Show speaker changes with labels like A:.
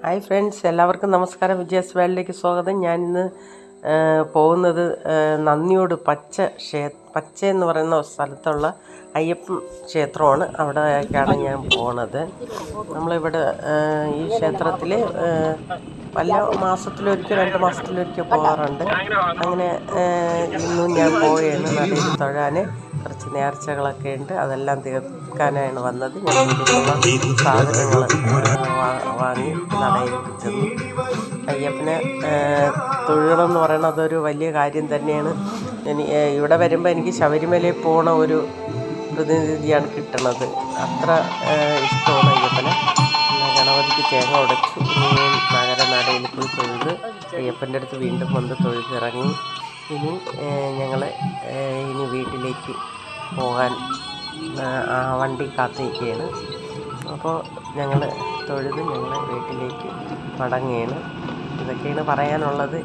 A: Hi friends, എല്ലാവർക്കും നമസ്കാരം. വിജയസ് വേൾഡിലേക്ക് സ്വാഗതം. ഞാനിന്ന് പോകുന്നത് നന്ദിയോട് പച്ച എന്ന് പറയുന്ന സ്ഥലത്തുള്ള അയ്യപ്പൻ ക്ഷേത്രമാണ്. അവിടേക്കാണ് ഞാൻ പോണത്. നമ്മളിവിടെ ഈ ക്ഷേത്രത്തിൽ പല മാസത്തിലൊരിക്കൽ 2 മാസത്തിലൊരിക്കൽ പോകാറുണ്ട്. അങ്ങനെ ഇന്നും ഞാൻ പോവുകയാണ്. നടയിൽ തൊഴാൻ കുറച്ച് നേർച്ചകളൊക്കെ ഉണ്ട്. അതെല്ലാം തീർക്കാനാണ് വന്നത്. ഞാൻ വീട്ടിലുള്ള സാധനങ്ങൾ വാങ്ങി നടയിൽ ചെന്നു. അയ്യപ്പനെ തൊഴണം എന്ന് പറയുന്നത് അതൊരു വലിയ കാര്യം തന്നെയാണ്. ഇവിടെ വരുമ്പോൾ എനിക്ക് ശബരിമലയിൽ പോണ ഒരു പ്രതിനിധിയാണ് കിട്ടണത്. അത്ര ഇഷ്ടമാണ് അയ്യപ്പനെ. ഗണപതിക്ക് തേങ്ങ ഉടച്ചു നഗരനടയിൽ പോയി തൊഴുത് അയ്യപ്പൻ്റെ അടുത്ത് വീണ്ടും വന്ന് തൊഴുതിറങ്ങി. ഞങ്ങൾ വീട്ടിലേക്ക് പോകാൻ വണ്ടി കാത്തിരിക്കുകയാണ്. അപ്പോൾ ഞങ്ങൾ തൊഴുത് വീട്ടിലേക്ക് മടങ്ങുകയാണ്. ഇതൊക്കെയാണ് പറയാനുള്ളത്.